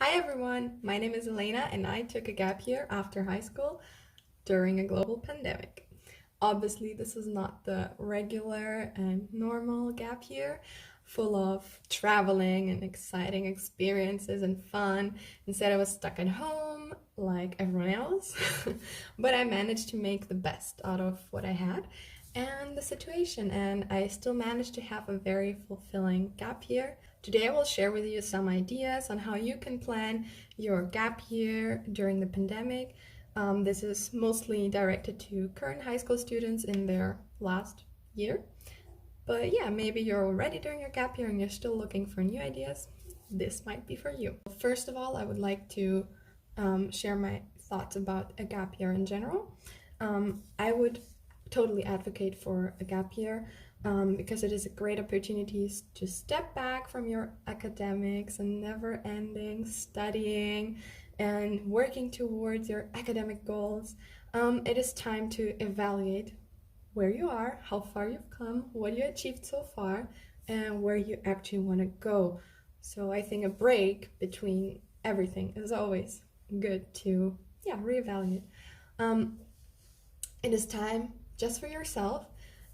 Hi everyone, my name is Elena and I took a gap year after high school during a global pandemic. Obviously, this is not the regular and normal gap year full of traveling and exciting experiences and fun. Instead, I was stuck at home like everyone else, but I managed to make the best out of what I had and the situation, and I still managed to have a very fulfilling gap year. Today, I will share with you some ideas on how you can plan your gap year during the pandemic. This is mostly directed to current high school students in their last year. But yeah, maybe you're already doing your gap year and you're still looking for new ideas. This might be for you. First of all, I would like to share my thoughts about a gap year in general. I would totally advocate for a gap year because it is a great opportunity to step back from your academics and never ending studying and working towards your academic goals. It is time to evaluate where you are, how far you've come, what you achieved so far, and where you actually want to go. So I think a break between everything is always good to reevaluate. It is time just for yourself,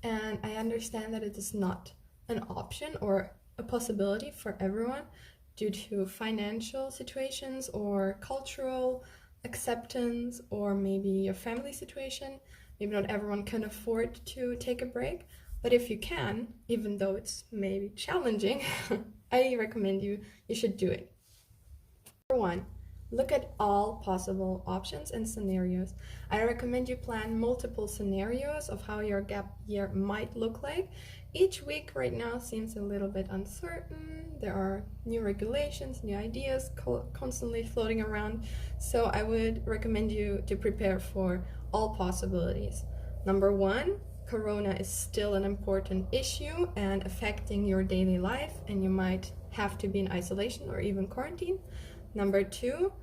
and I understand that it is not an option or a possibility for everyone due to financial situations or cultural acceptance or maybe your family situation. Maybe not everyone can afford to take a break, but if you can, even though it's maybe challenging, I recommend you should do it. Number one, look at all possible options and scenarios. I recommend you plan multiple scenarios of how your gap year might look like. Each week right now seems a little bit uncertain. There are new regulations, new ideas constantly floating around. So I would recommend you to prepare for all possibilities. Number one, Corona is still an important issue and affecting your daily life, and you might have to be in isolation or even quarantine. Number two,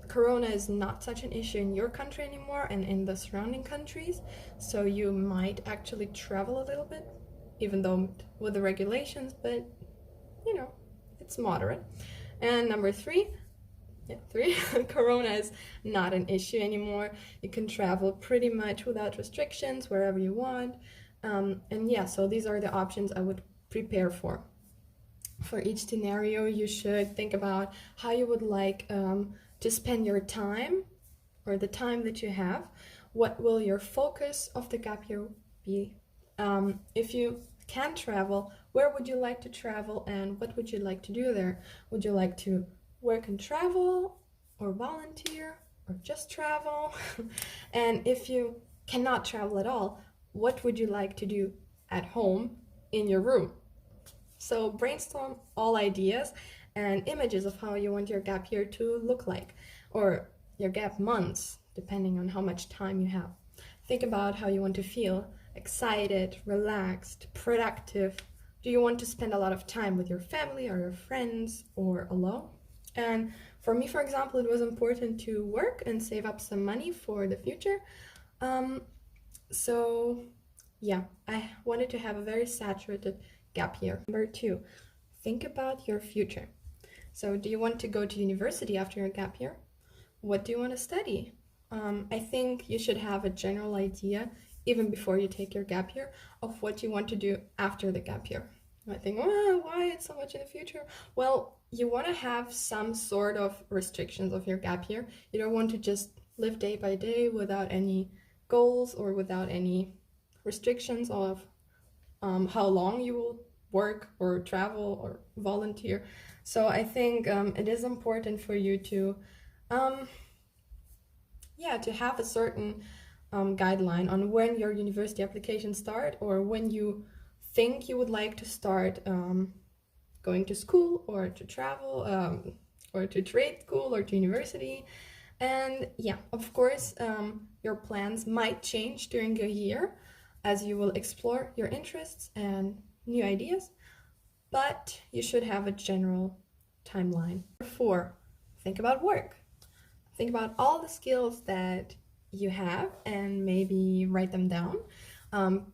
Corona is not such an issue in your country anymore and in the surrounding countries, so you might actually travel a little bit, even though with the regulations, but it's moderate. And number three, Corona is not an issue anymore. You can travel pretty much without restrictions wherever you want. So these are the options I would prepare for. For each scenario, you should think about how you would like to spend your time or the time that you have. What will your focus of the gap year be? If you can travel, where would you like to travel and what would you like to do there? Would you like to work and travel or volunteer or just travel? And if you cannot travel at all, what would you like to do at home in your room? So brainstorm all ideas and images of how you want your gap year to look like, or your gap months, depending on how much time you have. Think about how you want to feel: excited, relaxed, productive. Do you want to spend a lot of time with your family or your friends or alone? And for me, for example, it was important to work and save up some money for the future. I wanted to have a very saturated gap year. Number two, think about your future. So do you want to go to university after your gap year? What do you want to study? I think you should have a general idea, even before you take your gap year, of what you want to do after the gap year. I think, why it's so much in the future? Well, you want to have some sort of restrictions of your gap year. You don't want to just live day by day without any goals or without any restrictions of how long you will work or travel or volunteer. So I think it is important for you to have a certain guideline on when your university applications start, or when you think you would like to start going to school or to travel or to trade school or to university. And of course, your plans might change during a year as you will explore your interests and new ideas, but you should have a general timeline. 4, think about work. Think about all the skills that you have and maybe write them down.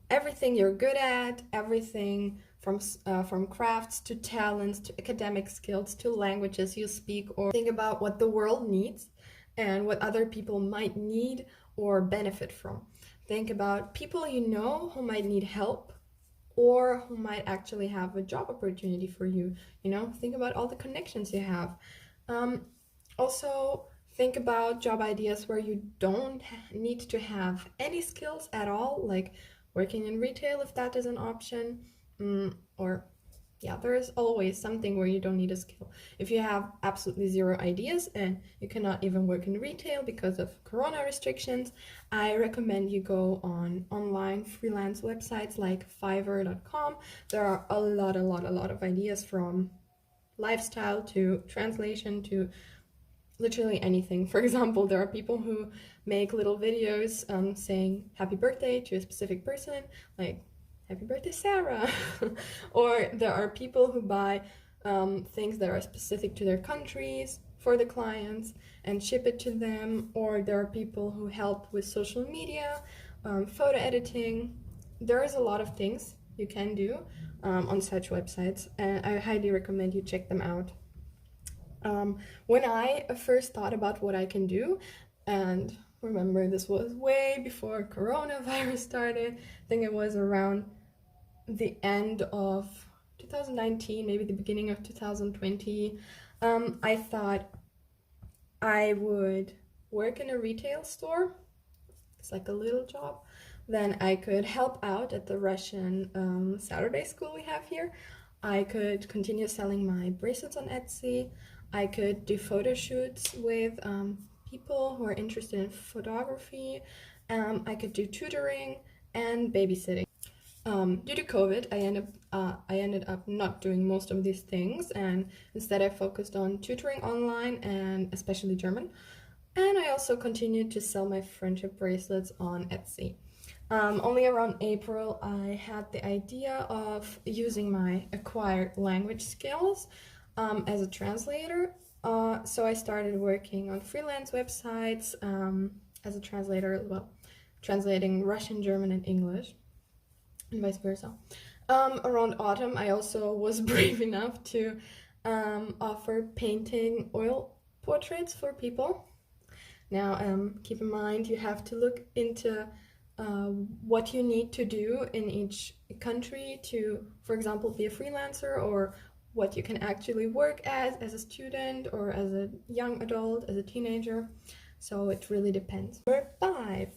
Everything you're good at, everything from crafts to talents to academic skills to languages you speak, or think about what the world needs and what other people might need or benefit from. Think about people you know who might need help or who might actually have a job opportunity for you. Think about all the connections you have. Also, think about job ideas where you don't need to have any skills at all, like working in retail if that is an option. Or yeah, there is always something where you don't need a skill. If you have absolutely zero ideas and you cannot even work in retail because of corona restrictions, I recommend you go on online freelance websites like fiverr.com. There are a lot of ideas, from lifestyle to translation to literally anything. For example, there are people who make little videos saying happy birthday to a specific person, like happy birthday Sarah. Or there are people who buy things that are specific to their countries for the clients and ship it to them. Or there are people who help with social media, photo editing. There is a lot of things you can do on such websites, and I highly recommend you check them out. When I first thought about what I can do, and remember this was way before coronavirus started, I think it was around the end of 2019, maybe the beginning of 2020, I thought I would work in a retail store. It's like a little job. Then I could help out at the Russian Saturday school we have here. I could continue selling my bracelets on Etsy. I could do photo shoots with people who are interested in photography. I could do tutoring and babysitting. Due to COVID, I ended up not doing most of these things, and instead I focused on tutoring online and especially German. And I also continued to sell my friendship bracelets on Etsy. Only around April, I had the idea of using my acquired language skills as a translator. So I started working on freelance websites as a translator, translating Russian, German, and English, and vice versa. Around autumn, I also was brave enough to offer painting oil portraits for people. Now, keep in mind, you have to look into what you need to do in each country to, for example, be a freelancer, or what you can actually work as a student or as a young adult, as a teenager. So it really depends. Number 5,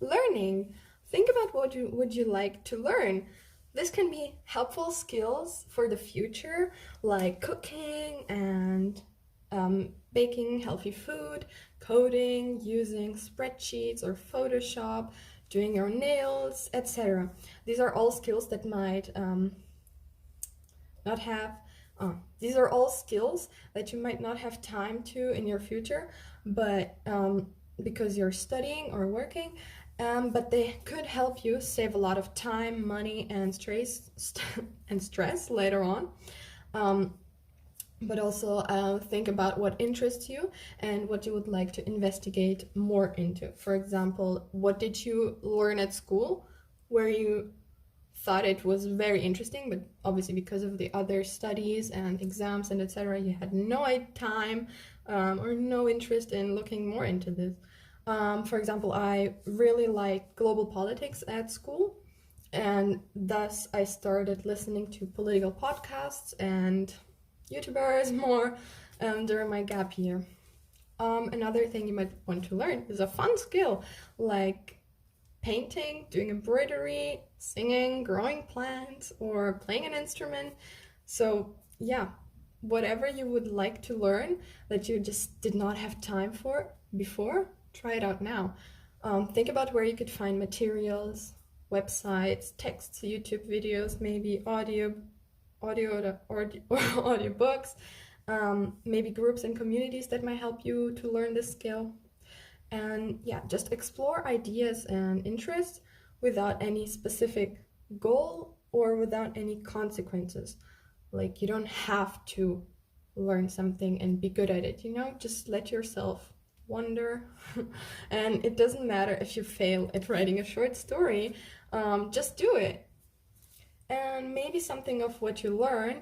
learning. Think about what would you like to learn. This can be helpful skills for the future, like cooking and baking healthy food, coding, using spreadsheets or Photoshop, doing your nails, etc. These are all skills that might not have these are all skills that you might not have time to in your future, but because you're studying or working, but they could help you save a lot of time, money, and stress later on. But also think about what interests you and what you would like to investigate more into. For example, what did you learn at school where you thought it was very interesting, but obviously because of the other studies and exams and etc., you had no time or no interest in looking more into this. For example, I really liked global politics at school, and thus I started listening to political podcasts and YouTubers more during my gap year. Another thing you might want to learn is a fun skill like painting, doing embroidery, singing, growing plants, or playing an instrument. So yeah, whatever you would like to learn that you just did not have time for before, try it out now. Think about where you could find materials, websites, texts, YouTube videos, maybe audio books, maybe groups and communities that might help you to learn this skill. And yeah, just explore ideas and interests without any specific goal or without any consequences. Like, you don't have to learn something and be good at it, just let yourself wonder. And it doesn't matter if you fail at writing a short story, just do it. and maybe something of what you learn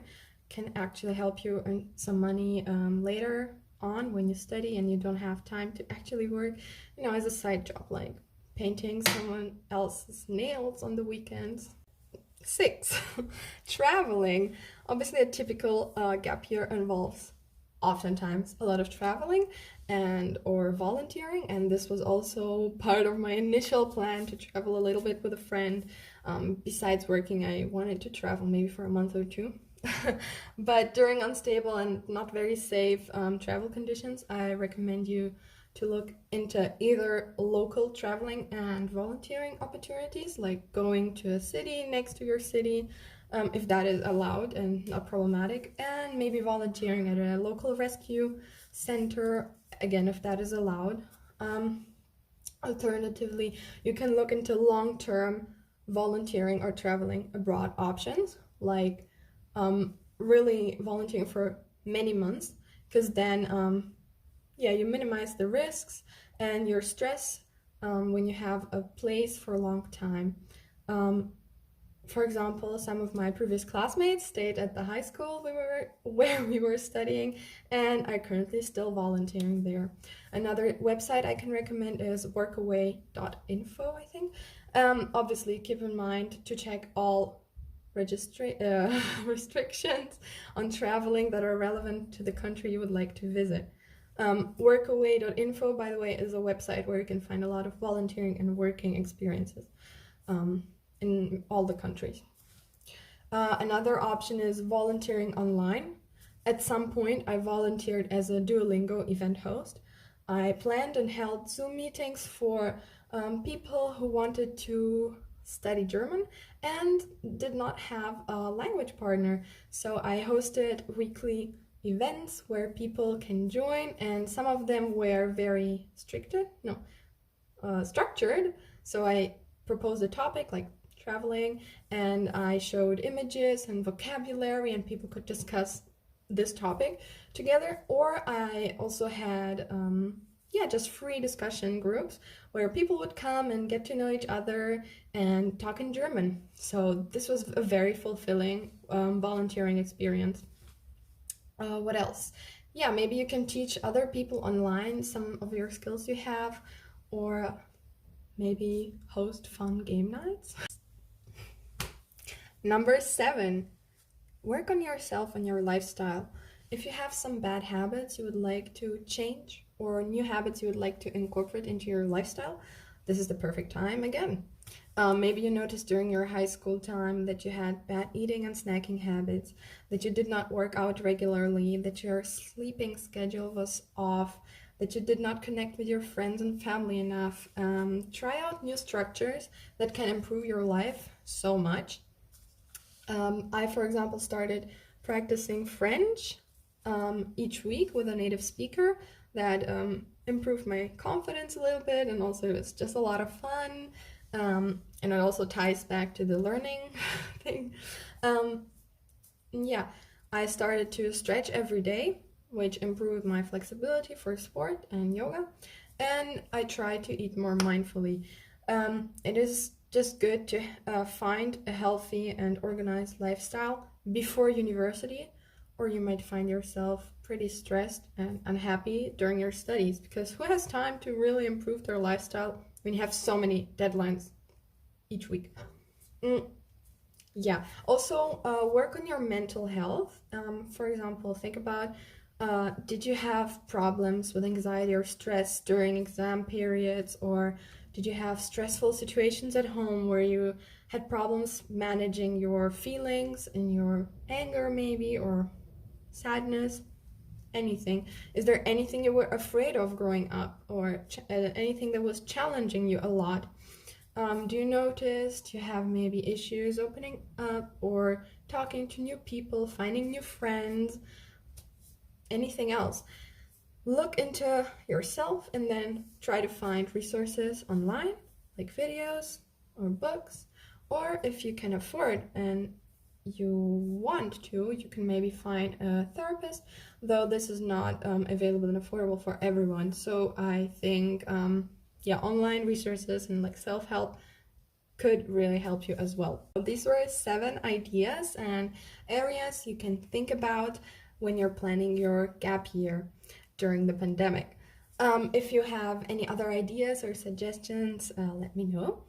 can actually help you earn some money later on when you study and you don't have time to actually work, as a side job, like painting someone else's nails on the weekends. 6. Traveling. Obviously, a typical gap year involves oftentimes a lot of traveling and or volunteering, and this was also part of my initial plan to travel a little bit with a friend. Besides working, I wanted to travel maybe for a month or two. But during unstable and not very safe travel conditions, I recommend you to look into either local traveling and volunteering opportunities, like going to a city next to your city, if that is allowed and not problematic, and maybe volunteering at a local rescue center, again, if that is allowed. Alternatively, you can look into long-term volunteering or traveling abroad options, like really volunteering for many months, because then you minimize the risks and your stress when you have a place for a long time. For example, some of my previous classmates stayed at the high school where we were studying, and are currently still volunteering there. Another website I can recommend is workaway.info, I think. Obviously, keep in mind to check all restrictions on traveling that are relevant to the country you would like to visit. Workaway.info, by the way, is a website where you can find a lot of volunteering and working experiences in all the countries. Another option is volunteering online. At some point, I volunteered as a Duolingo event host. I planned and held Zoom meetings for people who wanted to study German and did not have a language partner. So I hosted weekly events where people can join, and some of them were very structured. So I proposed a topic like traveling, and I showed images and vocabulary, and people could discuss this topic together. Or I also had just free discussion groups where people would come and get to know each other and talk in German. So this was a very fulfilling volunteering experience. What else? Yeah, maybe you can teach other people online some of your skills you have, or maybe host fun game nights. Number 7, work on yourself and your lifestyle. If you have some bad habits you would like to change, or new habits you would like to incorporate into your lifestyle, this is the perfect time again. Maybe you noticed during your high school time that you had bad eating and snacking habits, that you did not work out regularly, that your sleeping schedule was off, that you did not connect with your friends and family enough. Try out new structures that can improve your life so much. I, for example, started practicing French each week with a native speaker. That improved my confidence a little bit, and also it's just a lot of fun. And it also ties back to the learning thing. I started to stretch every day, which improved my flexibility for sport and yoga. And I try to eat more mindfully. It is just good to find a healthy and organized lifestyle before university, or you might find yourself pretty stressed and unhappy during your studies, because who has time to really improve their lifestyle when you have so many deadlines each week? Also work on your mental health. For example, think about did you have problems with anxiety or stress during exam periods, or did you have stressful situations at home where you had problems managing your feelings and your anger maybe, or sadness? Anything. Is there anything you were afraid of growing up, or anything that was challenging you a lot? Do you notice you have maybe issues opening up or talking to new people, finding new friends? Anything else? Look into yourself and then try to find resources online, like videos or books, or if you can afford and you want to, you can maybe find a therapist, though this is not available and affordable for everyone. So I think online resources and like self-help could really help you as well. These were 7 ideas and areas you can think about when you're planning your gap year during the pandemic. If you have any other ideas or suggestions, let me know.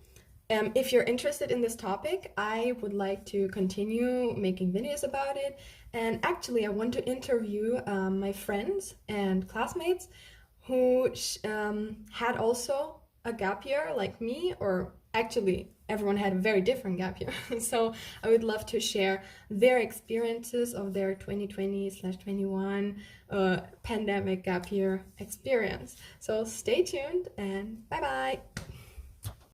If you're interested in this topic, I would like to continue making videos about it. And actually, I want to interview my friends and classmates who had also a gap year like me, or actually, everyone had a very different gap year. So I would love to share their experiences of their 2020/21 pandemic gap year experience. So stay tuned and bye bye.